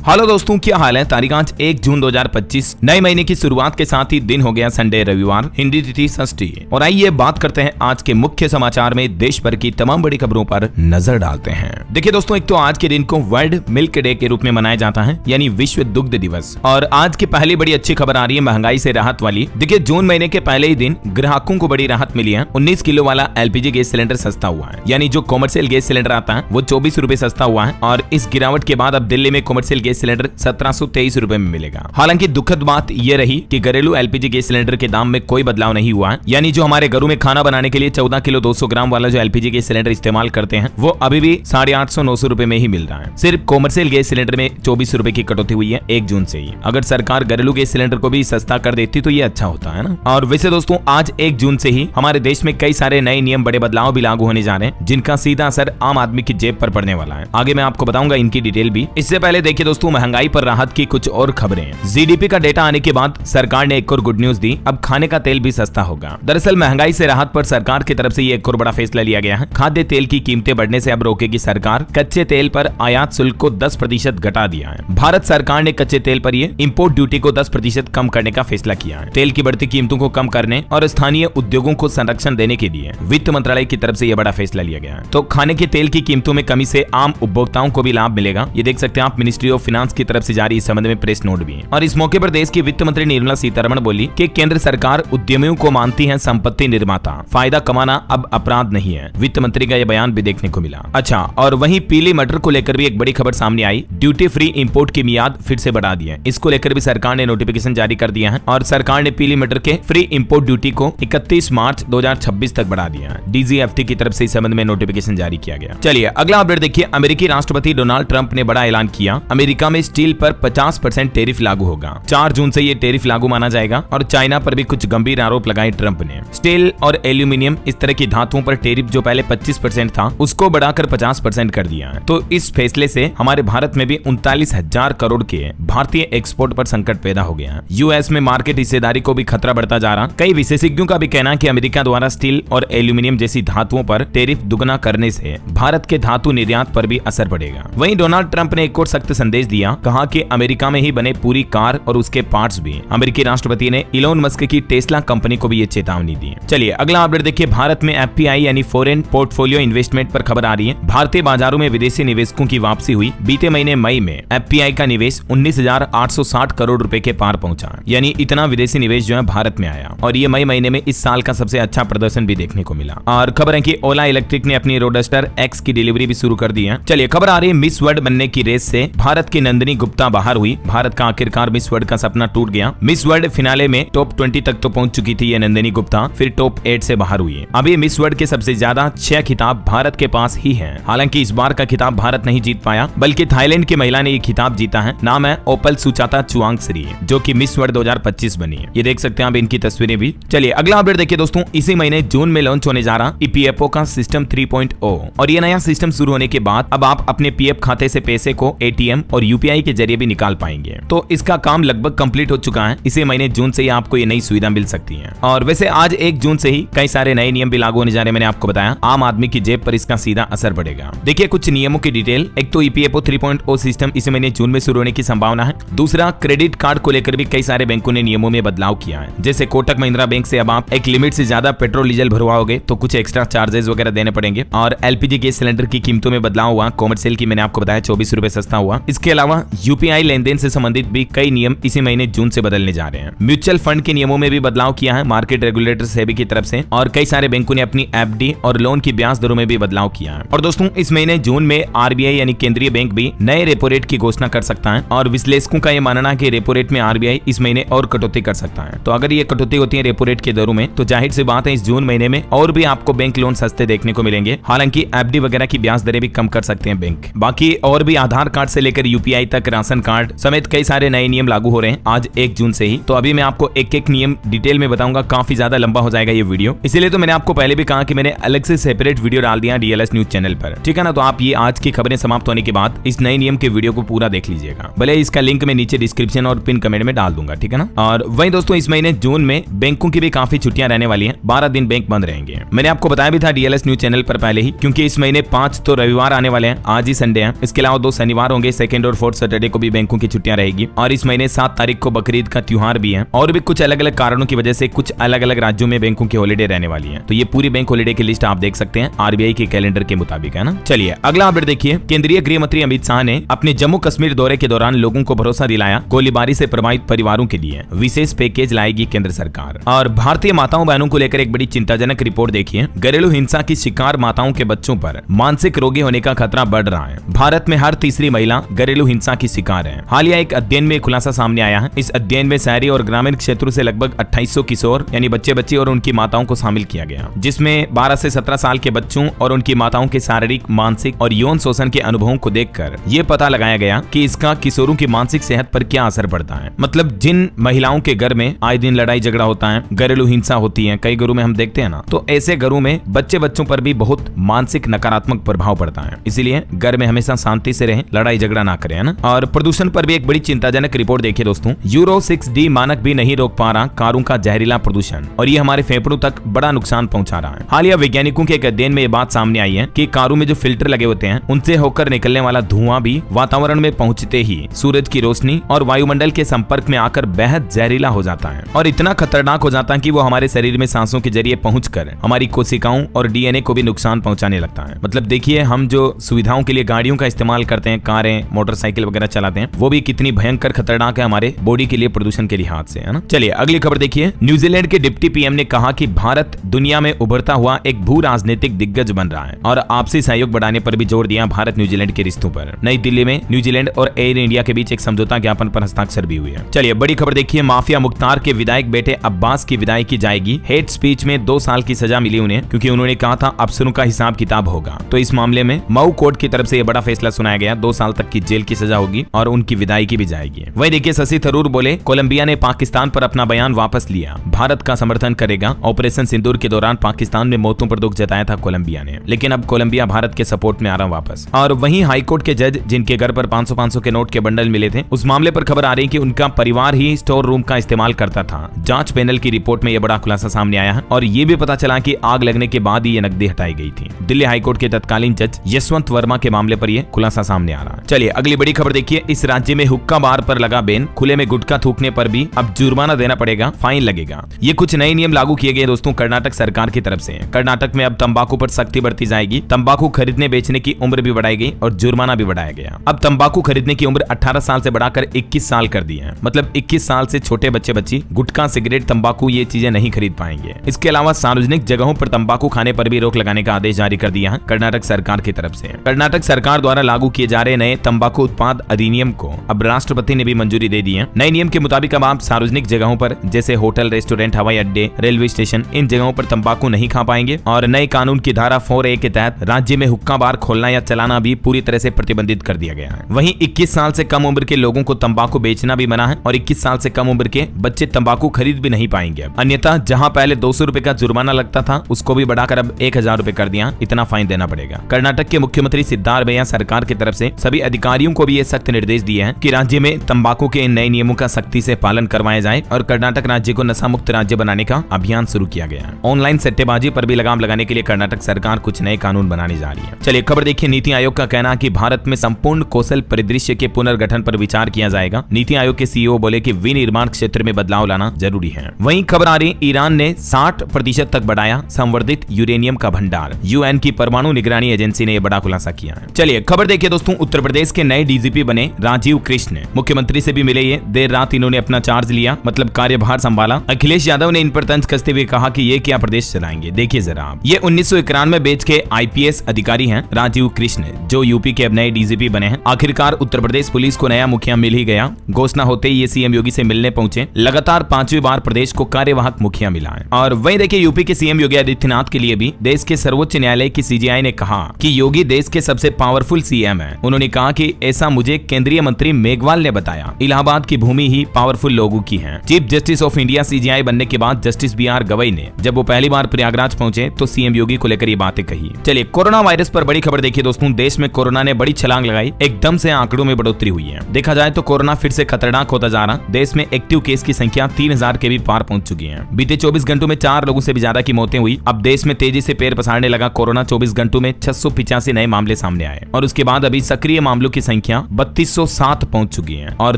Hello दोस्तों, क्या हाल है। तारीख आज 1 जून 2025, नए महीने की शुरुआत के साथ ही दिन हो गया संडे रविवार, हिंदी तिथि षष्ठी। और आइए बात करते हैं आज के मुख्य समाचार में देश भर की तमाम बड़ी खबरों पर नजर डालते हैं। देखिए दोस्तों, एक तो आज के दिन को वर्ल्ड मिल्क डे के रूप में मनाया जाता है, यानी विश्व दुग्ध दिवस। और आज की पहली बड़ी अच्छी खबर आ रही है महंगाई से राहत वाली। देखिए जून महीने के पहले ही दिन ग्राहकों को बड़ी राहत मिली है। 19 किलो वाला एलपीजी गैस सिलेंडर सस्ता हुआ है, यानी जो कॉमर्शियल गैस सिलेंडर आता है वो 24 रुपए सस्ता हुआ है। और इस गिरावट के बाद अब दिल्ली में कॉमर्शियल गैस सिलेंडर 1723 रुपए में मिलेगा। हालांकि दुखद बात यह रही कि घरेलू एलपीजी गैस सिलेंडर के दाम में कोई बदलाव नहीं हुआ है, यानी जो हमारे घरों में खाना बनाने के लिए 14 किलो 200 ग्राम वाला जो एलपीजी गैस सिलेंडर इस्तेमाल करते हैं वो अभी भी 850-900 रुपए में ही मिल रहा है। सिर्फ कॉमर्शियल गैस सिलेंडर में 24 रुपए की कटौती हुई है 1 जून से ही। अगर सरकार घरेलू गैस सिलेंडर को भी सस्ता कर देती तो ये अच्छा होता है ना। और वैसे दोस्तों, आज 1 जून से ही हमारे देश में कई सारे नए नियम, बड़े बदलाव भी लागू होने जा रहे हैं, जिनका सीधा असर आम आदमी की जेब पर पड़ने वाला है। आगे मैं आपको बताऊंगा इनकी डिटेल भी। इससे पहले देखिए दोस्तों, महंगाई पर राहत की कुछ और खबरें। जीडीपी का डेटा आने के बाद सरकार ने एक और गुड न्यूज दी, अब खाने का तेल भी सस्ता होगा। दरअसल महंगाई से राहत पर सरकार की तरफ से ये एक और बड़ा फैसला लिया गया है। खाद्य तेल की कीमतें बढ़ने से अब रोकेगी सरकार। कच्चे तेल पर आयात शुल्क को 10% घटा दिया है। भारत सरकार ने कच्चे तेल पर ये इंपोर्ट ड्यूटी को 10% कम करने का फैसला किया है। तेल की बढ़ती कीमतों को कम करने और स्थानीय उद्योगों को संरक्षण देने के लिए वित्त मंत्रालय की तरफ से यह बड़ा फैसला लिया गया है। तो खाने के तेल की कीमतों में कमी से आम उपभोक्ताओं को भी लाभ मिलेगा। ये देख सकते हैं आप, मिनिस्ट्री ऑफ फाइनेंस की तरफ से जारी इस संबंध में प्रेस नोट भी है। और इस मौके पर देश की वित्त मंत्री निर्मला सीतारमण बोली कि केंद्र सरकार उद्यमियों को मानती है संपत्ति निर्माता, फायदा कमाना अब अपराध नहीं है। वित्त मंत्री का यह बयान भी देखने को मिला। अच्छा, और वहीं पीली मटर को लेकर भी एक बड़ी खबर सामने आई। ड्यूटी फ्री इंपोर्ट की मियाद फिर से बढ़ा दी है। इसको लेकर भी सरकार ने नोटिफिकेशन जारी कर दिया है और सरकार ने पीली मटर के फ्री इंपोर्ट ड्यूटी को 31 मार्च 2026 तक बढ़ा दिया है। डीजीएफटी की तरफ से इस संबंध में नोटिफिकेशन जारी किया गया। चलिए अगला अपडेट देखिए। अमेरिकी राष्ट्रपति डोनाल्ड ट्रंप ने बड़ा ऐलान किया। अमेरिका में स्टील पर 50% टैरिफ लागू होगा। 4 जून से ये टैरिफ लागू माना जाएगा। और चाइना पर भी कुछ गंभीर आरोप लगाए ट्रंप ने। स्टील और एल्यूमिनियम, इस तरह की धातुओं पर टैरिफ जो पहले 25% था उसको बढ़ाकर 50% कर दिया है। तो इस फैसले से हमारे भारत में भी 39,000 करोड़ के भारतीय एक्सपोर्ट पर संकट पैदा हो गया है। यूएस में मार्केट हिस्सेदारी को भी खतरा बढ़ता जा रहा। कई विशेषज्ञों का भी कहना है कि अमेरिका द्वारा स्टील और एल्यूमिनियम जैसी धातुओं पर टैरिफ दुगना करने से भारत के धातु निर्यात पर भी असर पड़ेगा। वहीं डोनाल्ड ट्रंप ने एक और सख्त संदेश दिया, कहा कि अमेरिका में ही बने पूरी कार और उसके पार्ट्स भी। अमेरिकी राष्ट्रपति ने इलोन मस्क की टेस्ला कंपनी को भी ये चेतावनी दी। चलिए अगला अपडेट देखिए। भारत में एफपीआई यानी फॉरेन पोर्टफोलियो इन्वेस्टमेंट पर खबर आ रही है। भारतीय बाजारों में विदेशी निवेशकों की वापसी हुई। बीते महीने मई में एफपीआई का निवेश 19,860 करोड़ रुपए के पार पहुंचा, यानी इतना विदेशी निवेश जो है भारत में आया। और ये मई महीने में इस साल का सबसे अच्छा प्रदर्शन भी देखने को मिला। और खबर है कि ओला इलेक्ट्रिक ने अपनी रोडस्टर एक्स की डिलीवरी भी शुरू कर दी है। चलिए खबर आ रही है, मिस वर्ल्ड बनने की रेस से भारत की नंदिनी गुप्ता बाहर हुई। भारत का आखिरकार मिस वर्ल्ड का सपना टूट गया। मिस वर्ल्ड फिनाले में टॉप 20 तक तो पहुंच चुकी थी ये नंदिनी गुप्ता, फिर टॉप 8 से बाहर हुई। अभी मिस वर्ल्ड के सबसे ज्यादा 6 खिताब भारत के पास ही हैं। हालांकि इस बार का खिताब भारत नहीं जीत पाया, बल्कि थाईलैंड की महिला ने ये खिताब जीता है। नाम है ओपल सुचाता चुआंगश्री, जो कि मिस वर्ल्ड 2025 बनी है। ये देख सकते हैं आप इनकी तस्वीरें भी। चलिए अगला अपडेट देखिए दोस्तों। इसी महीने जून में लॉन्च होने जा रहा ईपीएफओ का सिस्टम 3.0। और ये नया सिस्टम शुरू होने के बाद अब आप अपने पीएफ खाते से पैसे को एटीएम और यूपीआई के जरिए भी निकाल पाएंगे। तो इसका काम लगभग कंप्लीट हो चुका है। इसी महीने जून से ही आपको ये नई सुविधा मिल सकती है। और वैसे आज 1 जून से ही कई सारे नए नियम भी लागू होने जा रहे हैं। मैंने आपको बताया आम आदमी की जेब पर इसका सीधा असर पड़ेगा। देखिए कुछ नियमों की डिटेल। एक तो ईपीएफओ 3.0 सिस्टम इसी महीने जून में शुरू होने की संभावना है। दूसरा, क्रेडिट कार्ड को लेकर भी कई सारे बैंकों ने नियमों में बदलाव किया है। जैसे कोटक महिंद्रा बैंक से अब आप एक लिमिट से ज्यादा पेट्रोल डीजल भरवाओगे तो कुछ एक्स्ट्रा चार्जेस वगैरह देने पड़ेंगे। और एलपीजी गैस सिलेंडर की कीमतों में बदलाव हुआ। कॉमर्शियल की मैंने आपको बताया 24 रुपए सस्ता हुआ। इसके अलावा यूपीआई लेनदेन से संबंधित भी कई नियम इसी महीने जून से बदलने जा रहे हैं। म्यूचुअल फंड के नियमों में भी बदलाव किया है मार्केट रेगुलेटर सेबी की तरफ से। और कई सारे बैंकों ने अपनी एफडी और लोन की ब्याज दरों में भी बदलाव किया है। और दोस्तों, इस महीने जून में आरबीआई यानी केंद्रीय बैंक भी नए रेपो रेट की घोषणा कर सकता है। और विश्लेषकों का यह मानना है कि रेपो रेट में आरबीआई इस महीने और कटौती कर सकता है। तो अगर ये कटौती होती है रेपो रेट के दरों में, तो जाहिर सी बात है इस जून महीने में और भी आपको बैंक लोन सस्ते देखने को मिलेंगे। हालांकि एफडी वगैरह की ब्याज दरें भी कम कर सकते हैं बैंक। बाकी और भी आधार कार्ड से लेकर यूपीआई तक राशन कार्ड समेत कई सारे नए नियम लागू हो रहे हैं आज 1 जून से ही। तो अभी मैं आपको एक एक नियम डिटेल में बताऊंगा। काफी ज्यादा लंबा हो जाएगा ये वीडियो, इसलिए तो मैंने आपको पहले भी कहा कि मैंने अलग से सेपरेट वीडियो डाल दिया डीएलएस न्यूज चैनल पर, ठीक है ना। तो आप ये आज की खबरें समाप्त होने के बाद इस नए नियम के वीडियो को पूरा देख लीजिएगा। भले इसका लिंक मैं नीचे डिस्क्रिप्शन और पिन कमेंट में डाल दूंगा, ठीक है ना। और वहीं दोस्तों, इस महीने जून में बैंकों की भी काफी छुट्टियां रहने वाली है। 12 दिन बैंक बंद रहेंगे। मैंने आपको बताया भी था डीएलएस न्यूज चैनल पर पहले ही, क्योंकि इस महीने 5 तो रविवार आने वाले हैं, आज ही संडे है। इसके अलावा 2 शनिवार होंगे, 2 और 4th सैटरडे को भी बैंकों की छुट्टियां रहेगी और इस महीने 7 तारीख को बकरीद का त्योहार भी है और भी कुछ अलग अलग कारणों की वजह से कुछ अलग अलग राज्यों में बैंकों की हॉलीडे रहने वाली है। तो ये पूरी बैंक हॉलीडे की लिस्ट आप देख सकते हैं आरबीआई के कैलेंडर के मुताबिक, है ना। चलिए अगला अपडेट देखिए। केंद्रीय गृह मंत्री अमित शाह ने अपने जम्मू कश्मीर दौरे के दौरान लोगों को भरोसा दिलाया, गोलीबारी से प्रभावित परिवारों के लिए विशेष पैकेज लाएगी केंद्र सरकार। और भारतीय माताओं बहनों को लेकर एक बड़ी चिंताजनक रिपोर्ट देखिए। घरेलू हिंसा की शिकार माताओं के बच्चों पर मानसिक रोगी होने का खतरा बढ़ रहा है। भारत में हर तीसरी महिला घरेलू हिंसा की शिकार है। हालिया एक अध्ययन में खुलासा सामने आया है। इस अध्ययन में शहरी और ग्रामीण क्षेत्रों से लगभग 2800 किशोर यानी बच्चे और उनकी माताओं को शामिल किया गया, जिसमें 12 से 17 साल के बच्चों और उनकी माताओं के शारीरिक, मानसिक और यौन शोषण के अनुभवों को देखकर ये पता लगाया गया कि इसका किशोरों की मानसिक सेहत पर क्या असर पड़ता है। मतलब जिन महिलाओं के घर में आए दिन लड़ाई झगड़ा होता है, घरेलू हिंसा होती है, कई घरों में हम देखते हैं ना, तो ऐसे घरों में बच्चों पर भी बहुत मानसिक नकारात्मक प्रभाव पड़ता है। इसीलिए घर में हमेशा शांति से रहें, लड़ाई झगड़ा ना करें, है ना। और प्रदूषण पर भी एक बड़ी चिंताजनक रिपोर्ट देखिए दोस्तों। यूरो 6D मानक भी नहीं रोक पा रहा कारों का जहरीला प्रदूषण और ये हमारे फेफड़ों तक बड़ा नुकसान पहुंचा रहा है। हालिया वैज्ञानिकों के एक अध्ययन में ये बात सामने आई है कि कारों में जो फिल्टर लगे होते हैं उनसे होकर निकलने वाला धुआं भी वातावरण में पहुंचते ही सूरज की रोशनी और वायुमंडल के संपर्क में आकर बेहद जहरीला हो जाता है और इतना खतरनाक हो जाता है कि वो हमारे शरीर में सांसों के जरिए पहुंचकर हमारी कोशिकाओं और डीएनए को भी नुकसान पहुंचाने लगता है। मतलब देखिए हम जो सुविधाओं के लिए गाड़ियों का इस्तेमाल करते हैं, कारें, मोटरसाइकिल वगैरह चलाते हैं, वो भी कितनी भयंकर खतरनाक है हमारे बॉडी के लिए प्रदूषण के लिहाज से, है ना। चलिए अगली खबर देखिए। न्यूजीलैंड के डिप्टी पीएम ने कहा कि भारत दुनिया में उभरता हुआ एक भू राजनीतिक दिग्गज बन रहा है और आपसी सहयोग बढ़ाने पर भी जोर दिया भारत न्यूजीलैंड के रिश्तों पर। नई दिल्ली में न्यूजीलैंड और एयर इंडिया के बीच एक समझौता ज्ञापन पर हस्ताक्षर भी हुए हैं। चलिए बड़ी खबर देखिए। माफिया मुख्तार के विधायक बेटे अब्बास की विदाई की जाएगी। हेट स्पीच में 2 साल की सजा मिली उन्हें क्योंकि उन्होंने कहा था अफसरों का हिसाब किताब होगा। तो इस मामले में मऊ कोर्ट की तरफ से यह बड़ा फैसला सुनाया गया। 2 साल तक की जेल की सजा होगी और उनकी विदाई की भी जाएगी। वहीं देखिए शशि थरूर बोले कोलंबिया ने पाकिस्तान पर अपना बयान वापस लिया, भारत का समर्थन करेगा। ऑपरेशन सिंदूर के दौरान पाकिस्तान में मौतों पर दुख जताया था कोलंबिया ने, लेकिन अब कोलंबिया भारत के सपोर्ट में आ रहा वापस। और वहीं हाईकोर्ट के जज जिनके घर पर 500-500 के नोट के बंडल मिले थे, उस मामले पर खबर आ रही कि उनका परिवार ही स्टोर रूम का इस्तेमाल करता था। जांच पैनल की रिपोर्ट में यह बड़ा खुलासा सामने आया है और ये भी पता चला कि आग लगने के बाद ही ये नकदी हटाई गई थी। दिल्ली हाईकोर्ट के तत्कालीन जज यशवंत वर्मा के मामले पर यह खुलासा सामने आ रहा है। चलिए अगली बड़ी खबर देखिए। इस राज्य में हुक्का बार पर लगा बैन, खुले में गुटखा थूकने पर भी अब जुर्माना देना पड़ेगा, फाइन लगेगा। ये कुछ नए नियम लागू किए गए दोस्तों कर्नाटक सरकार की तरफ से। कर्नाटक में अब तंबाकू पर सख्ती बढ़ती जाएगी। तंबाकू खरीदने बेचने की उम्र भी बढ़ाई गई और जुर्माना भी बढ़ाया गया। अब तंबाकू खरीदने की उम्र 18 साल से बढ़ाकर 21 साल कर दी है। मतलब 21 साल से छोटे बच्चे बच्ची गुटखा, सिगरेट, तंबाकू ये चीजें नहीं खरीद पाएंगे। इसके अलावा सार्वजनिक जगहों पर तंबाकू खाने पर भी रोक लगाने का आदेश जारी कर दिया है कर्नाटक सरकार की तरफ से। कर्नाटक सरकार द्वारा लागू किए जा रहे नए तंबाकू उत्पाद अधिनियम को अब राष्ट्रपति ने भी मंजूरी दे दी है। नए नियम के मुताबिक अब आप सार्वजनिक जगहों पर जैसे होटल, रेस्टोरेंट, हवाई अड्डे, रेलवे स्टेशन, इन जगहों पर तंबाकू नहीं खा पाएंगे। और नए कानून की धारा 4A के तहत राज्य में हुक्का बार खोलना या चलाना भी पूरी तरह से प्रतिबंधित कर दिया गया है। वहीं 21 साल से कम उम्र के लोगों को तंबाकू बेचना भी मना है और 21 साल से कम उम्र के बच्चे तंबाकू खरीद भी नहीं पाएंगे। अन्यथा जहां पहले 200 रुपए का जुर्माना लगता था उसको भी बढ़ाकर अब 1000 रुपए कर दिया। इतना फाइन देना पड़ेगा। कर्नाटक के मुख्यमंत्री सिद्धारमैया सरकार की तरफ से सभी अधिकारियों को भी ये सख्त निर्देश दिए हैं कि राज्य में तंबाकू के इन नए नियमों का सख्ती से पालन करवाया जाए और कर्नाटक राज्य को नशा मुक्त राज्य बनाने का अभियान शुरू किया गया है। ऑनलाइन सट्टेबाजी पर भी लगाम लगाने के लिए कर्नाटक सरकार कुछ नए कानून बनाने जा रही है। चलिए खबर देखिए। नीति आयोग का कहना है कि भारत में संपूर्ण कौशल परिदृश्य के पुनर्गठन पर विचार किया जाएगा। नीति आयोग के सीईओ बोले कि विनिर्माण क्षेत्र में बदलाव लाना जरूरी है। वहीं खबर आ रही ईरान ने 60% तक बढ़ाया संवर्धित यूरेनियम का भंडार। यूएन की परमाणु निगरानी एजेंसी ने यह बड़ा खुलासा किया है। चलिए खबर देखिए दोस्तों। उत्तर प्रदेश के नए डीजीपी बने राजीव कृष्ण। मुख्यमंत्री से भी मिले ये। देर रात इन्होंने अपना चार्ज लिया, मतलब कार्यभार संभाला। अखिलेश यादव ने इन पर तंज कसते हुए कहा कि ये क्या प्रदेश चलाएंगे। देखिए जरा आप, ये 1991 बैच के आईपीएस अधिकारी हैं राजीव कृष्ण, जो यूपी के अब नए डीजीपी बने हैं। आखिरकार उत्तर प्रदेश पुलिस को नया मुखिया मिल ही गया। घोषणा होते ही ये सीएम योगी से मिलने पहुंचे। लगातार 5वीं बार प्रदेश को कार्यवाहक मुखिया मिला है। और वहीं देखिए यूपी के सीएम योगी आदित्यनाथ के लिए भी देश के सर्वोच्च न्यायालय की सीजेआई ने कहा कि योगी देश के सबसे पावरफुल सीएम है। उन्होंने कहा कि ऐसा मुझे केंद्रीय मंत्री मेघवाल ने बताया। इलाहाबाद की भूमि ही पावरफुल लोगों की है। Chief justice of India CJI बनने के बाद जस्टिस BR गवई ने जब वो पहली बार प्रयागराज पहुंचे तो सीएम योगी को लेकर ये बातें कही। चलिए कोरोना वायरस पर बड़ी खबर देखिए दोस्तों। देश में कोरोना ने बड़ी छलांग लगाई। एकदम से आंकड़ों में बढ़ोतरी हुई है। देखा जाए तो कोरोना फिर से खतरनाक होता जा रहा। देश में एक्टिव केस की संख्या 3000 के भी पार पहुंच चुकी है। बीते 24 घंटों में 4 लोगों से भी ज्यादा की मौतें हुई। अब देश में तेजी से पैर पसारने लगा कोरोना। 24 घंटों में 685 नए मामले सामने आए और उसके बाद अभी सक्रिय मामलों की संख्या संख्या 3207 पहुंच चुकी है और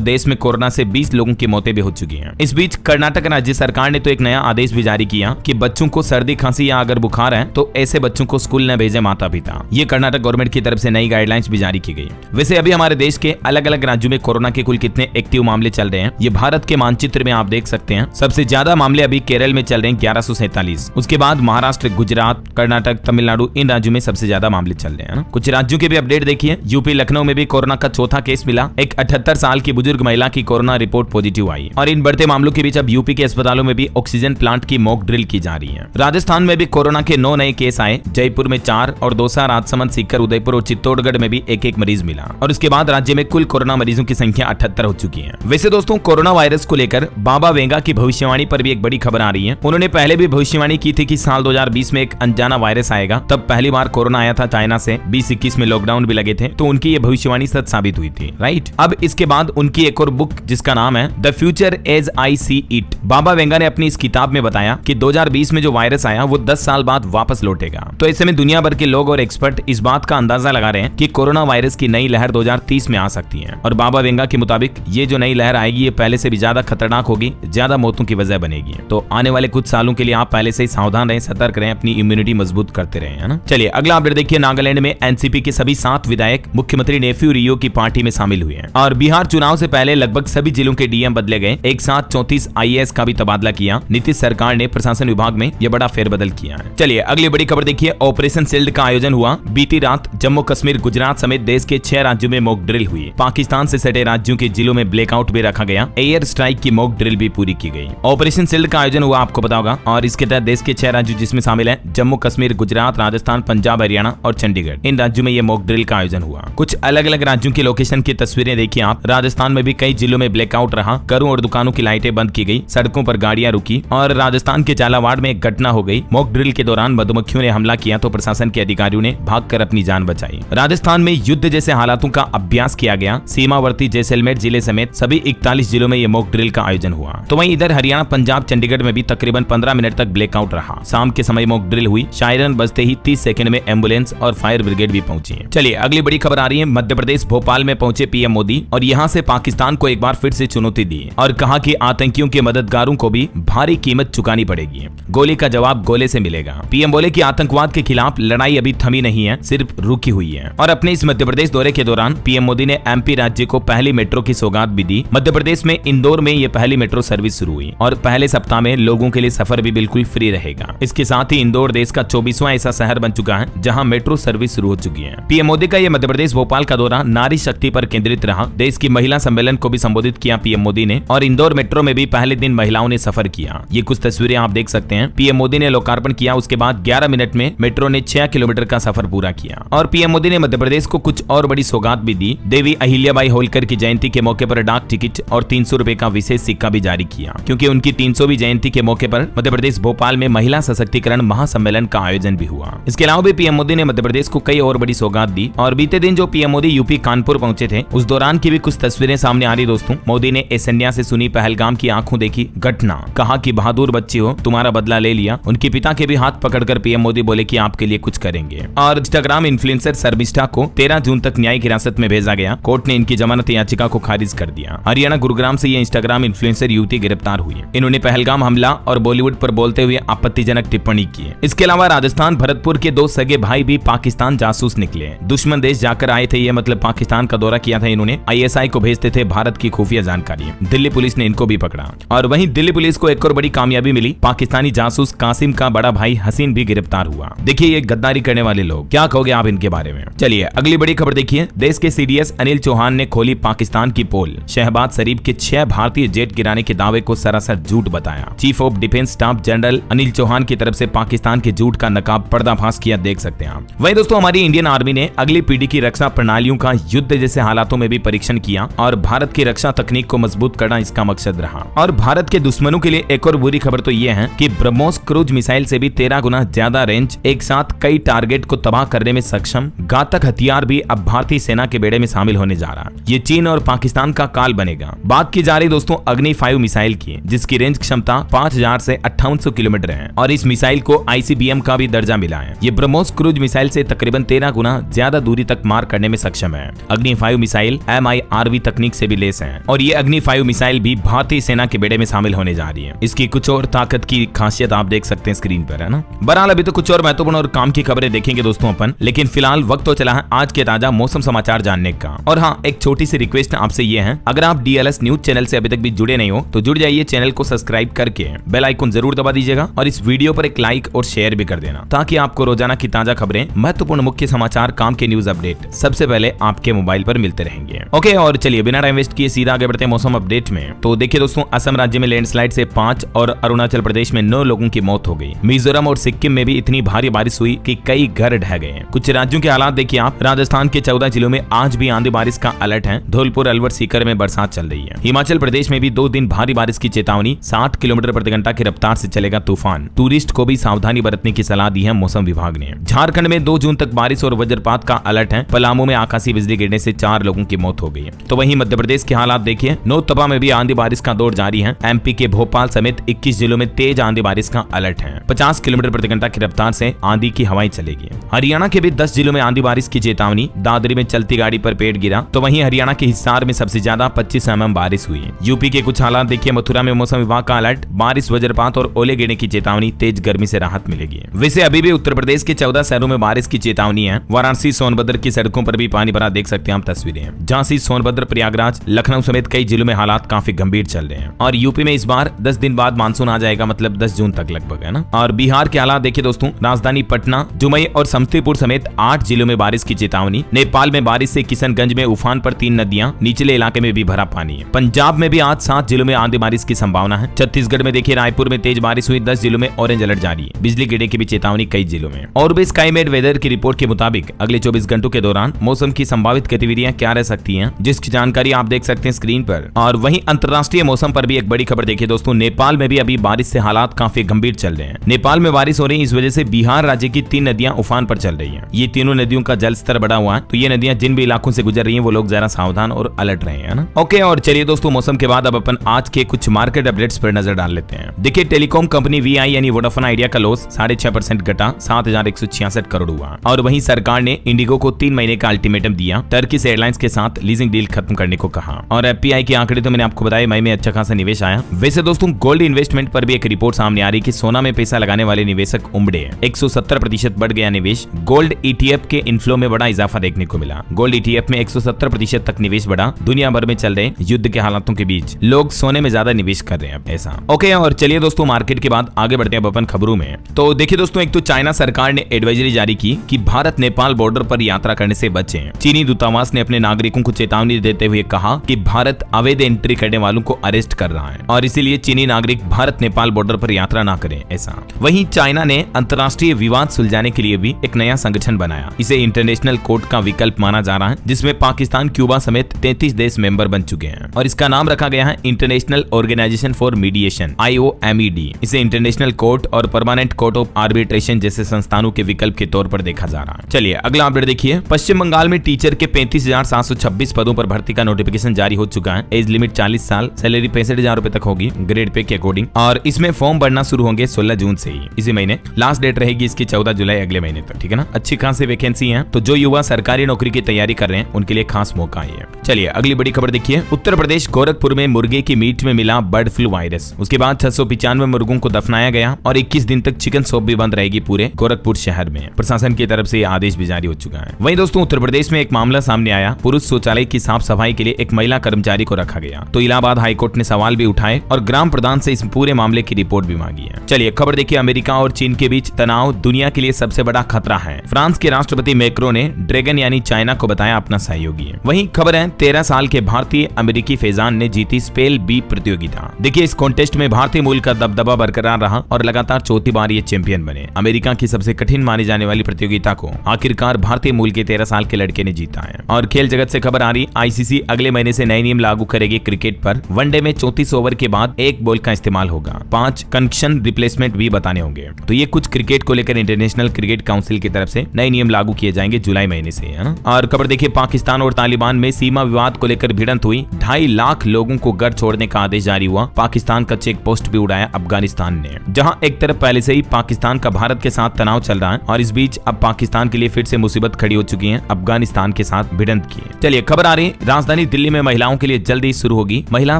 देश में कोरोना से 20 लोगों की मौतें भी हो चुकी हैं। इस बीच कर्नाटक राज्य सरकार ने तो एक नया आदेश भी जारी किया कि बच्चों को सर्दी खांसी या अगर बुखार है तो ऐसे बच्चों को स्कूल न भेजे माता पिता। ये कर्नाटक गवर्नमेंट की तरफ से नई गाइडलाइंस भी जारी की गई। वैसे अभी हमारे देश के अलग अलग राज्यों में कोरोना के कुल कितने एक्टिव मामले चल रहे हैं ये भारत के मानचित्र में आप देख सकते हैं। सबसे ज्यादा मामले अभी केरल में चल रहे हैं 1147, उसके बाद महाराष्ट्र, गुजरात, कर्नाटक, तमिलनाडु, इन राज्यों में सबसे ज्यादा मामले चल रहे हैं। कुछ राज्यों के भी अपडेट देखिए। यूपी लखनऊ में भी कोरोना का चौथा केस मिला। एक 78 साल की बुजुर्ग महिला की कोरोना रिपोर्ट पॉजिटिव आई और इन बढ़ते मामलों के बीच अब यूपी के अस्पतालों में भी ऑक्सीजन प्लांट की मॉक ड्रिल की जा रही है। राजस्थान में भी कोरोना के 9 नए केस आए। जयपुर में 4 और दौसा, राजसमंद, सीकर, उदयपुर और चित्तौड़गढ़ में भी एक मरीज मिला और उसके बाद राज्य में कुल कोरोना मरीजों की संख्या 78 हो चुकी है। वैसे दोस्तों कोरोना वायरस को लेकर बाबा वेंगा की भविष्यवाणी पर भी एक बड़ी खबर आ रही है। उन्होंने पहले भी भविष्यवाणी की थी कि साल 2020 में एक अनजाना वायरस आएगा। तब पहली बार कोरोना आया था चाइना से। 2021 में लॉकडाउन भी लगे थे तो उनकी ये भविष्यवाणी सच साबित हुई थी, राइट। अब इसके बाद उनकी एक और बुक जिसका नाम है the future as I see it, Baba Vanga ने अपनी इस किताब में बताया कि 2020 में जो वायरस आया वो 10 साल बाद वापस लौटेगा। तो ऐसे में दुनिया भर के लोग और एक्सपर्ट इस बात का अंदाजा लगा रहे हैं कि कोरोना वायरस की नई लहर 2030 में आ सकती है और बाबा वेंगा के मुताबिक ये जो नई लहर आएगी ये पहले से भी ज्यादा खतरनाक होगी, ज्यादा मौतों की वजह बनेगी। तो आने वाले कुछ सालों के लिए आप पहले से ही सावधान रहें, सतर्क रहें, अपनी इम्यूनिटी मजबूत करते रहें, है ना। चलिए अगला अपडेट देखिए। नागालैंड में एनसीपी के सभी 7 विधायक मुख्यमंत्री नेफ्यू रियो की पार्टी में शामिल हुए हैं और बिहार चुनाव से पहले लगभग सभी जिलों के डीएम बदले गए। एक साथ 34 आईएएस का भी तबादला किया। नीतीश सरकार ने प्रशासन विभाग में यह बड़ा फेरबदल किया है। चलिए अगली बड़ी खबर देखिए। ऑपरेशन शील्ड का आयोजन हुआ। बीती रात जम्मू कश्मीर, गुजरात समेत देश के 6 राज्यों में मॉक ड्रिल हुई। पाकिस्तान से सटे राज्यों के जिलों में ब्लैकआउट भी रखा गया। एयर स्ट्राइक की मॉक ड्रिल भी पूरी की गई। ऑपरेशन शील्ड का आयोजन हुआ, आपको पता होगा, और इसके तहत देश के 6 राज्यों जिसमें शामिल है जम्मू कश्मीर, गुजरात, राजस्थान, पंजाब, हरियाणा और चंडीगढ़। इन राज्यों में ये मॉक ड्रिल का आयोजन हुआ। कुछ अलग अलग राज्यों की लोकेशन की तस्वीरें देखिए आप। राजस्थान में भी कई जिलों में ब्लैकआउट रहा। घरों और दुकानों की लाइटें बंद की गई, सड़कों पर गाड़ियां रुकी और राजस्थान के झालावाड़ में एक घटना हो गई। मॉक ड्रिल के दौरान मधुमक्खियों ने हमला किया तो प्रशासन के अधिकारियों ने भागकर अपनी जान बचाई। राजस्थान में युद्ध जैसे हालातों का अभ्यास किया गया। सीमावर्ती जैसलमेर जिले समेत सभी 41 जिलों में ये मॉक ड्रिल का आयोजन हुआ। तो वहीं इधर हरियाणा, पंजाब, चंडीगढ़ में भी तकरीबन 15 मिनट तक ब्लैकआउट रहा। शाम के समय मॉक ड्रिल हुई। शायरन बजते ही 30 सेकंड में एम्बुलेंस और फायर ब्रिगेड भी पहुंची है। चलिए अगली बड़ी खबर आ रही है। मध्य प्रदेश भोपाल में पहुंचे पीएम मोदी और यहां से पाकिस्तान को एक बार फिर से चुनौती दी और कहा कि आतंकियों के मददगारों को भी भारी कीमत चुकानी पड़ेगी। गोली का जवाब गोले से मिलेगा। पीएम बोले कि आतंकवाद के खिलाफ लड़ाई अभी थमी नहीं है, सिर्फ रुकी हुई है। और अपने इस मध्य प्रदेश दौरे के दौरान पीएम मोदी ने एमपी राज्य को पहली मेट्रो की सौगात भी दी। मध्य प्रदेश में इंदौर में ये पहली मेट्रो सर्विस शुरू हुई और पहले सप्ताह में लोगों के लिए सफर भी बिल्कुल फ्री रहेगा। इसके साथ ही इंदौर देश का 24वां ऐसा शहर बन चुका है जहां मेट्रो सर्विस शुरू हो चुकी है। पीएम मोदी का यह मध्य प्रदेश भोपाल का दौरा नारी शक्ति पर केंद्रित रहा। देश की महिला सम्मेलन को भी संबोधित किया पीएम मोदी ने और इंदौर मेट्रो में भी पहले दिन महिलाओं ने सफर किया। ये कुछ तस्वीरें आप देख सकते हैं। पीएम मोदी ने लोकार्पण किया, उसके बाद 11 मिनट में मेट्रो ने 6 किलोमीटर का सफर पूरा किया। और पीएम मोदी ने मध्य प्रदेश को कुछ और बड़ी सौगात भी दी। देवी अहिल्याबाई होलकर की जयंती के मौके पर डाक टिकट और 300 रुपए का विशेष सिक्का भी जारी किया, क्योंकि उनकी 300वीं जयंती के मौके पर मध्य प्रदेश भोपाल में महिला सशक्तिकरण महासम्मेलन का आयोजन भी हुआ। इसके अलावा भी पीएम मोदी ने मध्य प्रदेश को कई और बड़ी सौगात दी। और बीते दिन जो पीएम मोदी यूपी कानपुर पहुंचे थे उस दौरान की भी कुछ तस्वीरें सामने आ रही। दोस्तों, मोदी ने एसन्या से सुनी पहलगाम की आंखों देखी घटना, कहा कि बहादुर बच्ची हो, तुम्हारा बदला ले लिया। उनके पिता के भी हाथ पकड़कर पीएम मोदी बोले कि आपके लिए कुछ करेंगे। और इंस्टाग्राम इन्फ्लुएंसर शर्मिष्ठा को 13 जून तक न्यायिक हिरासत में भेजा गया। कोर्ट ने इनकी जमानत याचिका को खारिज कर दिया। हरियाणा गुरुग्राम से ये इंस्टाग्राम इन्फ्लुएंसर युवती गिरफ्तार हुई। इन्होंने पहलगाम हमला और बॉलीवुड पर बोलते हुए आपत्तिजनक टिप्पणी की। इसके अलावा राजस्थान भरतपुर के 2 सगे भाई भी पाकिस्तान जासूस निकले। दुश्मन देश जाकर आए थे, ये मतलब पाकिस्तान का दौरा किया था इन्होंने। आईएसआई को भेजते थे भारत की खुफिया जानकारी। दिल्ली पुलिस ने इनको भी पकड़ा। और वहीं दिल्ली पुलिस को एक और बड़ी कामयाबी मिली। पाकिस्तानी जासूस कासिम का बड़ा भाई हसीन भी गिरफ्तार हुआ। देखिए ये गद्दारी करने वाले लोग, क्या कहोगे आप इनके बारे में। चलिए अगली बड़ी खबर देखिए। देश के सीडीएस अनिल चौहान ने खोली पाकिस्तान की पोल। शहबाज शरीफ के 6 भारतीय जेट गिराने के दावे को सरासर झूठ बताया। Chief of defence staff general Anil Chauhan की तरफ से पाकिस्तान के झूठ का नकाब पर्दाफाश किया, देख सकते हैं आप। वहीं दोस्तों, हमारी इंडियन आर्मी ने अगली पीढ़ी की रक्षा प्रणालियों का युद्ध जैसे हालातों में भी परीक्षण किया और भारत की रक्षा तकनीक को मजबूत करना इसका मकसद रहा। और भारत के दुश्मनों के लिए एक और बुरी खबर तो ये है कि ब्रह्मोस क्रूज मिसाइल से भी 13 गुना ज्यादा रेंज, एक साथ कई टारगेट को तबाह करने में सक्षम घातक हथियार भी अब भारतीय सेना के बेड़े में शामिल होने जा रहा है। ये चीन और पाकिस्तान का काल बनेगा। बात की जा रही दोस्तों अग्नि 5 मिसाइल की, जिसकी रेंज क्षमता 5000 से 5800 किलोमीटर है और इस मिसाइल को आईसीबीएम का भी दर्जा मिला है। ये ब्रह्मोस क्रूज मिसाइल से तकरीबन 13 गुना ज्यादा दूरी तक मार करने में सक्षम है। अग्नि 5 मिसाइल MIRV तकनीक से भी लेस है और ये अग्नि 5 मिसाइल भी भारतीय सेना के बेड़े में शामिल होने जा रही है। इसकी कुछ और ताकत की खासियत आप देख सकते हैं स्क्रीन पर, है ना। बहरहाल अभी तो कुछ और महत्वपूर्ण और काम की खबरें देखेंगे दोस्तों अपन, लेकिन फिलहाल वक्त तो चला है आज के ताजा मौसम समाचार जानने का। और हाँ, एक छोटी सी रिक्वेस्ट आपसे ये है, अगर आप DLS न्यूज चैनल से अभी तक भी जुड़े नहीं हो तो जुड़ जाइए, चैनल को सब्सक्राइब करके बेल आइकन जरूर दबा दीजिएगा और इस वीडियो पर एक लाइक और शेयर भी कर देना, ताकि आपको रोजाना की ताजा खबरें, महत्वपूर्ण मुख्य समाचार, काम के न्यूज अपडेट सबसे पहले आपके मोबाइल पर मिलते रहेंगे। ओके, और चलिए बिना टाइम वेस्ट किए सीधा आगे बढ़ते हैं मौसम अपडेट में। तो देखिए दोस्तों, असम राज्य में लैंडस्लाइड से 5 और अरुणाचल प्रदेश में 9 लोगों की मौत हो गई। मिजोरम और सिक्किम में भी इतनी भारी बारिश हुई कि कई घर ढह गए। कुछ राज्यों के हालात देखिए आप। राजस्थान के 14 जिलों में आज भी आंधी बारिश का अलर्ट है। धौलपुर, अलवर, सीकर में बरसात चल रही है। हिमाचल प्रदेश में भी 2 दिन भारी बारिश की चेतावनी, 60 किलोमीटर प्रति घंटा की रफ्तार से चलेगा तूफान। टूरिस्ट को भी सावधानी बरतने की सलाह दी है मौसम विभाग ने। झारखंड में 2 जून तक बारिश और वज्रपात का अलर्ट है। पलामू में आकाशीय बिजली गिरने से 4 लोगों की मौत हो गई। तो वहीं मध्य प्रदेश के हालात देखिए। नौतपा में भी आंधी बारिश का दौर जारी है। MP के भोपाल समेत 21 जिलों में तेज आंधी बारिश का अलर्ट है। 50 किलोमीटर प्रति घंटा की रफ्तार से आंधी की हवाएं चलेगी। हरियाणा के भी 10 जिलों में आंधी बारिश की चेतावनी। दादरी में चलती गाड़ी पर पेड़ गिरा। तो वहीं हरियाणा के हिसार में सबसे ज्यादा 25 mm बारिश हुई। यूपी के कुछ हालात देखिए। मथुरा में मौसम विभाग का अलर्ट, बारिश, वज्रपात और ओले गिरने की चेतावनी, तेज गर्मी से राहत मिलेगी। वैसे अभी भी उत्तर प्रदेश के 14 शहरों में बारिश की चेतावनी है। वाराणसी, सोनभद्र की सड़कों पर भी पानी भरा, देख सकते हैं आप तस्वीरें। झांसी, सोनभद्र, प्रयागराज, लखनऊ समेत कई जिलों में हालात काफी गंभीर चल रहे हैं। और यूपी में इस बार 10 दिन बाद मानसून आ जाएगा, मतलब 10 जून तक लगभग, है ना। और बिहार के हालात देखिए दोस्तों। राजधानी पटना, जुमई और समस्तीपुर समेत 8 जिलों में बारिश की चेतावनी। नेपाल में बारिश से किशनगंज में उफान पर 3 नदियां, निचले इलाके में भी भरा पानी है। पंजाब में भी आज 7 जिलों में आंधी बारिश की संभावना है। छत्तीसगढ़ में देखिए रायपुर में तेज बारिश हुई, 10 जिलों में ऑरेंज अलर्ट जारी है। बिजली गिरने की भी चेतावनी कई जिलों में। और भी स्काईमेड वेदर की रिपोर्ट के मुताबिक अगले 24 घंटों के दौरान मौसम की संभावित गतिविधियां क्या रह सकती हैं, जिसकी जानकारी आप देख सकते हैं स्क्रीन पर। और वहीं अंतर्राष्ट्रीय मौसम पर भी एक बड़ी खबर देखिए दोस्तों। नेपाल में भी अभी बारिश से हालात काफी गंभीर चल रहे हैं। नेपाल में बारिश हो रही है, इस वजह से बिहार राज्य की 3 नदियां उफान पर चल रही हैं। ये तीनों नदियों का जल स्तर बढ़ा हुआ है, तो ये नदियां जिन भी इलाकों से गुजर रही हैं वो लोग जरा सावधान और अलर्ट रहे हैं ना। ओके, और चलिए दोस्तों, मौसम के बाद अब अपन आज के कुछ मार्केट अपडेट्स पर नजर डाल लेते हैं। देखिए, टेलीकॉम कंपनी VI यानी वोडाफोन आइडिया का लॉस 6.5% घटा, 7,166 करोड़ हुआ। और वहीं सरकार ने इंडिगो को 3 महीने का अल्टीमेटम दिया। टर्किश एयरलाइंस के साथ लीजिंग डील खत्म करने को कहा। और FPI के आंकड़े तो मैंने आपको बताया, मई में अच्छा खासा निवेश आया। वैसे दोस्तों, गोल्ड इन्वेस्टमेंट पर भी एक रिपोर्ट सामने आ रही कि सोना में पैसा लगाने वाले निवेशक उमड़े। 170% बढ़ गया निवेश। गोल्ड ETF के इनफ्लो में बड़ा इजाफा देखने को मिला। गोल्ड ETF में 170% तक निवेश बढ़ा। दुनिया भर में चल रहे युद्ध के हालातों के बीच लोग सोने में ज्यादा निवेश कर रहे हैं अब ऐसा। ओके, और चलिए दोस्तों, मार्केट के बाद आगे बढ़ते हैं अपन खबरों में। तो देखिए दोस्तों, एक तो चाइना सरकार ने एडवाइजरी जारी की कि भारत नेपाल बॉर्डर पर यात्रा करने से बचें। चीनी दूतावास ने अपने नागरिकों को चेतावनी देते हुए कहा कि भारत अवैध एंट्री करने वालों को अरेस्ट कर रहा है और इसीलिए चीनी नागरिक भारत नेपाल बॉर्डर पर यात्रा न करें ऐसा। वहीं चाइना ने अंतर्राष्ट्रीय विवाद सुलझाने के लिए भी एक नया संगठन बनाया। इसे इंटरनेशनल कोर्ट का विकल्प माना जा रहा है, जिसमें पाकिस्तान, क्यूबा समेत 33 देश मेंबर बन चुके हैं। और इसका नाम रखा गया है international organisation for mediation, IOMED। इसे इंटरनेशनल कोर्ट और परमानेंट कोर्ट ऑफ आर्बिट्रेशन जैसे संस्थानों के विकल्प के तौर पर देखा जा रहा है। चलिए अगला अपडेट देखिए। पश्चिम बंगाल में टीचर के 35,726 पदों पर भर्ती का नोटिफिकेशन जारी हो चुका है। एज लिमिट 40 साल, सैलरी 65,000 रुपए तक होगी ग्रेड पे के अकॉर्डिंग। और इसमें फॉर्म भरना शुरू होंगे 16 जून से ही, इसी महीने। लास्ट डेट रहेगी इसकी 14 जुलाई अगले महीने तक, ठीक है ना। अच्छी खासी वैकेंसी है, तो जो युवा सरकारी नौकरी की तैयारी कर रहे हैं उनके लिए खास मौका है। चलिए अगली बड़ी खबर देखिए। उत्तर प्रदेश गोरखपुर में मुर्गे की मीट में मिला बर्ड फ्लू वायरस। उसके बाद 695 मुर्गों को दफनाया गया और 21 दिन तक चिकन शॉप भी बंद रहेगी पूरे गोरखपुर शहर में। प्रशासन की तरफ से यह आदेश भी जारी हो चुका है। वहीं दोस्तों, उत्तर प्रदेश में एक मामला सामने आया। पुरुष शौचालय की साफ सफाई के लिए एक महिला कर्मचारी को रखा गया, तो इलाहाबाद हाईकोर्ट ने सवाल भी उठाए और ग्राम प्रधान से इस पूरे मामले की रिपोर्ट भी मांगी है। चलिए खबर देखिए। अमेरिका और चीन के बीच तनाव दुनिया के लिए सबसे बड़ा खतरा है। फ्रांस के राष्ट्रपति मैक्रो ने ड्रैगन यानी चाइना को बताया अपना सहयोगी। वहीं खबर है 13 साल के भारतीय अमेरिकी फैजान ने जीती स्पेल बी प्रतियोगिता। देखिए, इस कॉन्टेस्ट में भारतीय मूल का दबदबा बरकरार रहा और लगातार चौथी बार ये चैंपियन बने। अमेरिका की सबसे कठिन मानी जाने वाली प्रतियोगिता को आखिरकार भारतीय मूल के 13 साल के लड़के ने जीता है। और खेल जगत से खबर आ रही, ICC अगले महीने से नए नियम लागू करेगी क्रिकेट पर। वनडे में 34 ओवर के बाद 1 बॉल का इस्तेमाल होगा। 5 कंक्शन रिप्लेसमेंट भी बताने होंगे। तो ये कुछ क्रिकेट को लेकर इंटरनेशनल क्रिकेट काउंसिल की तरफ से नए नियम लागू किए जाएंगे जुलाई महीने से, है ना। और खबर देखिए, पाकिस्तान और तालिबान में सीमा विवाद को लेकर भिड़ंत हुई। 2.5 लाख लोगों को घर छोड़ने का आदेश जारी हुआ। पाकिस्तान का चेक पोस्ट भी उड़ाया अफगानिस्तान ने, जहां एक तरफ पहले से ही पाकिस्तान का भारत के साथ तनाव चल रहा है और इस बीच अब पाकिस्तान के लिए फिर से मुसीबत खड़ी हो चुकी है अफगानिस्तान के के साथ भिड़ंत की। चलिए खबर आ रही, राजधानी दिल्ली में महिलाओं के लिए जल्द ही शुरू होगी महिला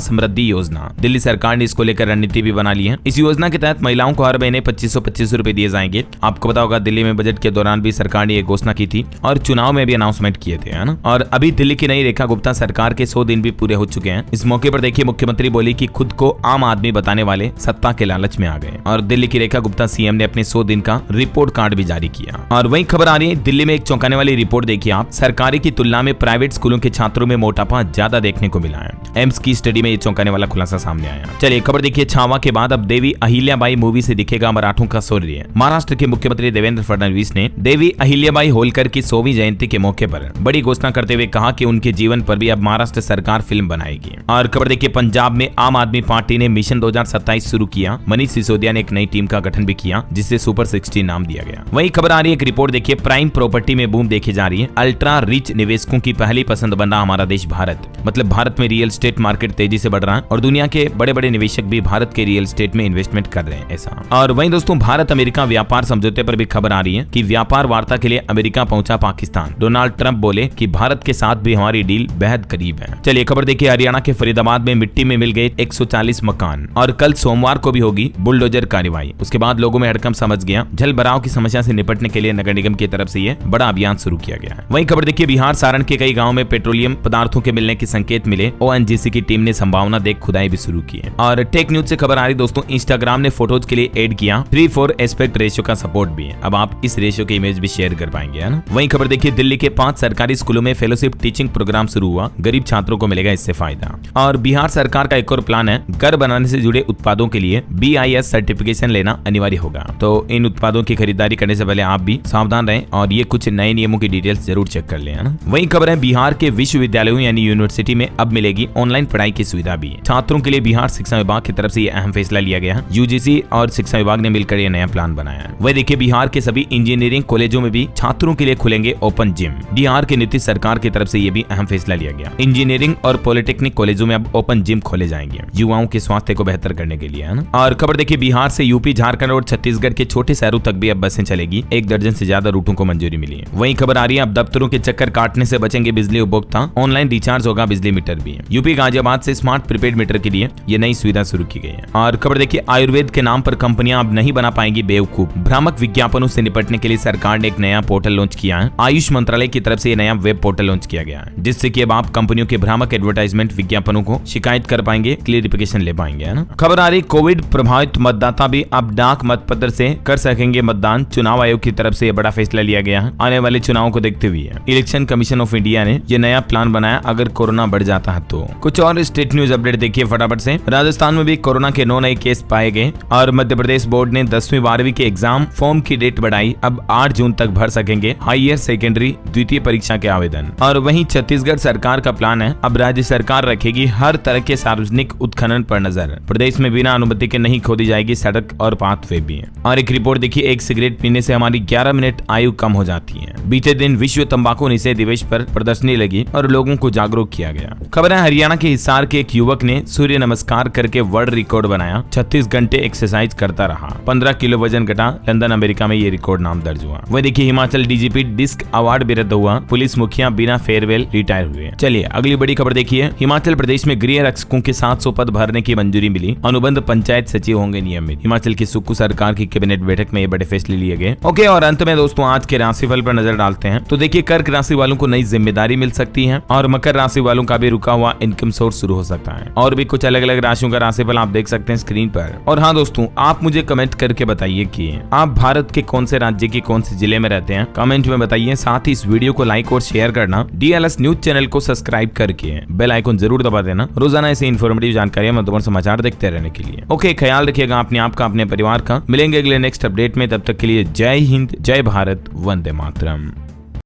समृद्धि योजना। दिल्ली सरकार ने इसको लेकर रणनीति भी बना ली है। इस योजना के तहत महिलाओं को हर महीने 2525 रुपए दिए जाएंगे। आपको पता होगा दिल्ली में बजट के दौरान भी सरकार ने ये घोषणा की थी और चुनाव में भी अनाउंसमेंट किए थे, है ना। और अभी दिल्ली की नई रेखा गुप्ता सरकार के 100 दिन भी पूरे हो चुके हैं। इस मौके पर देखिए मुख्यमंत्री बोली कि खुद को आम आदमी बताने वाले सत्ता के लालच में आ गए और दिल्ली की रेखा गुप्ता सीएम ने अपने 100 दिन का रिपोर्ट कार्ड भी जारी किया। और वही खबर आ रही है, दिल्ली में एक चौंकाने वाली रिपोर्ट देखिए आप, सरकारी की तुलना में प्राइवेट स्कूलों के छात्रों में मोटापा ज्यादा देखने को मिला है। एम्स की स्टडी में ये चौंकाने वाला खुलासा सामने आया। चलिए खबर देखिए, छावा के बाद अब देवी अहिल्याबाई मूवी से दिखेगा मराठों का शौर्य। महाराष्ट्र के मुख्यमंत्री देवेंद्र फडणवीस ने देवी अहिल्याबाई होलकर की 100वीं जयंती के मौके पर बड़ी घोषणा करते हुए कहा कि उनके जीवन पर भी अब महाराष्ट्र सरकार फिल्म बनाएगी। और खबर देखिए, पंजाब में आम आदमी पार्टी ने मिशन 2027 शुरू किया। मनीष सिसोदिया ने एक नई टीम का गठन भी किया जिसे सुपर 60 नाम दिया गया। वही खबर आ रही है, एक रिपोर्ट देखिए, प्राइम प्रॉपर्टी में बूम देखी जा रही है। अल्ट्रा रिच निवेशकों की पहली पसंद बन रहा हमारा देश भारत। मतलब भारत में रियल एस्टेट मार्केट तेजी से बढ़ रहा है और दुनिया के बड़े बड़े निवेशक भी भारत के रियल एस्टेट में इन्वेस्टमेंट कर रहे हैं ऐसा। और वहीं दोस्तों, भारत अमेरिका व्यापार समझौते पर भी खबर आ रही है कि व्यापार वार्ता के लिए अमेरिका पहुंचा पाकिस्तान। डोनाल्ड ट्रंप बोले कि भारत के साथ भी हमारी डील बेहद करीब है। चलिए खबर देखिए, हरियाणा के फरीदाबाद में मिट्टी में मिल गए 140 मकान और कल सोमवार को भी होगी बुलडोजर कार्रवाई। उसके बाद लोगों में हड़कंप समझ गया। जल भराव की समस्या से निपटने के लिए नगर निगम की तरफ से ये बड़ा अभियान शुरू किया गया है। वहीं खबर देखिए, बिहार सारण के कई गाँव में पेट्रोलियम पदार्थों के मिलने के संकेत मिले। ओएनजीसी की टीम ने संभावना देख खुदाई भी शुरू की है। और टेक न्यूज से खबर आ रही दोस्तों, इंस्टाग्राम ने फोटोज के लिए ऐड किया 3:4 एस्पेक्ट रेशियो का सपोर्ट भी है। अब आप इस रेशियो की इमेज भी शेयर कर पाएंगे, है ना। वहीं खबर देखिए, दिल्ली के 5 सरकारी स्कूलों में फेलोशिप टीचिंग प्रोग्राम शुरू हुआ। गरीब छात्रों को मिलेगा इससे फायदा। और बिहार सरकार का एक और प्लान है, घर बनाने से जुड़े उत्पादों के लिए BIS सर्टिफिकेशन लेना अनिवार्य होगा। तो इन उत्पादों की खरीदारी करने से पहले आप भी सावधान रहें और ये कुछ नए नियमों की डिटेल्स जरूर चेक कर लें, है ना। वही खबर है, बिहार के विश्वविद्यालयों यानी यूनिवर्सिटी में अब मिलेगी ऑनलाइन पढ़ाई की सुविधा भी। छात्रों के लिए बिहार शिक्षा विभाग की तरफ से यह अहम फैसला लिया गया है। यूजीसी और शिक्षा विभाग ने मिलकर यह नया प्लान बनाया है। वही देखिए, बिहार के सभी इंजीनियरिंग कॉलेजों में भी छात्रों के लिए खुलेंगे ओपन जिम। बिहार के नीतीश सरकार की तरफ से यह भी अहम फैसला लिया गया। इंजीनियरिंग और पॉलिटेक्निक कॉलेजों में अब ओपन जिम खोले जाएंगे युवाओं के स्वास्थ्य को बेहतर करने के लिए, है ना। और खबर देखिए, बिहार से यूपी, झारखंड और छत्तीसगढ़ के छोटे शहरों तक भी अब बसें चलेगी। 1 दर्जन से ज्यादा रूटों को मंजूरी मिली है। वहीं खबर आ रही है, अब दफ्तरों के चक्कर काटने से बचेंगे बिजली उपभोक्ता। ऑनलाइन रिचार्ज होगा बिजली मीटर भी। यूपी गाजियाबाद से स्मार्ट प्रीपेड मीटर के लिए ये नई सुविधा शुरू की गई है। और खबर देखिए, आयुर्वेद के नाम पर कंपनियां अब नहीं बना पाएंगी बेवकूफ। भ्रामक विज्ञापनों से निपटने के लिए सरकार ने एक नया पोर्टल लॉन्च किया है। आयुष मंत्रालय की तरफ से ये नया वेब पोर्टल लॉन्च किया गया है जिससे कि अब आप कंपनियों के भ्रामक एडवर्टाइजमेंट विज्ञापनों को शिकायत कर पाएंगे, क्लियरिफिकेशन ले पाएंगे, है ना। खबर आ रही, कोविड प्रभावित मतदाता भी अब डाक मतपत्र से कर सकेंगे मतदान। चुनाव आयोग की तरफ से यह बड़ा फैसला लिया गया है। आने वाले चुनावों को देखते हुए इलेक्शन कमीशन ऑफ इंडिया ने यह नया प्लान बनाया अगर कोरोना बढ़ जाता है तो। कुछ और स्टेट न्यूज अपडेट देखिए फटाफट से। राजस्थान में भी कोरोना के 9 नए केस पाए गए और मध्य प्रदेश बोर्ड ने 10वीं 12वीं के एग्जाम फॉर्म की डेट बढ़ाई। अब 8 जून तक भर सकेंगे हायर सेकेंडरी द्वितीय परीक्षा के आवेदन। और वहीं छत्तीसगढ़ सरकार का प्लान है, अब राज्य सरकार रखेगी हर तरह के सार्वजनिक उत्खनन पर नजर। प्रदेश में बिना अनुमति के नहीं खोदी जाएगी सड़क और पाथवे भी। और एक रिपोर्ट देखिए, एक सिगरेट पीने से हमारी 11 मिनट आयु कम हो जाती है। बीते दिन विश्व तंबाकू निषेध दिवस पर प्रदर्शनी लगी और लोगों को जागरूक किया गया। खबर है, हरियाणा के हिसार के एक युवक ने सूर्य नमस्कार करके वर्ल्ड रिकॉर्ड बनाया। 36 घंटे एक्सरसाइज करता रहा, 15 किलो वजन घटा। लंदन अमेरिका में ये रिकॉर्ड नाम दर्ज हुआ। वह देखिए, हिमाचल डीजीपी डिस्क अवार्ड भी रद्द हुआ। पुलिस मुखिया बिना फेयरवेल रिटायर हुए। चलिए अगली बड़ी खबर देखिए, हिमाचल प्रदेश में गृह रक्षकों के 700 पद भरने की मंजूरी मिली। अनुबंध पंचायत सचिव होंगे नियमित। हिमाचल की सुक्खू सरकार की कैबिनेट बैठक में ये बड़े फैसले लिए गए। ओके, और अंत में दोस्तों आज के राशिफल पर नजर डालते हैं। तो देखिए, कर्क राशि वालों को नई जिम्मेदारी मिल सकती है और मकर राशि वालों का भी रुका हुआ इनकम सोर्स शुरू हो सकता है। और भी कुछ अलग अलग राशियों का राशिफल आप देख सकते हैं स्क्रीन पर। और हाँ दोस्तों, आप मुझे कमेंट करके बताइए कि आप भारत के कौन से राज्य के कौन से जिले में रहते हैं, कमेंट में बताइए। साथ ही इस वीडियो को लाइक और शेयर करना, DLS न्यूज चैनल को सब्सक्राइब करके बेल आइकन जरूर दबा देना रोजाना ऐसे इन्फॉर्मेटिव जानकारियां महत्वपूर्ण समाचार देखते रहने के लिए। ओके, ख्याल रखिएगा अपने आप का, अपने परिवार का। मिलेंगे अगले नेक्स्ट अपडेट में, तब तक के लिए जय हिंद, जय भारत, वंदे मातरम।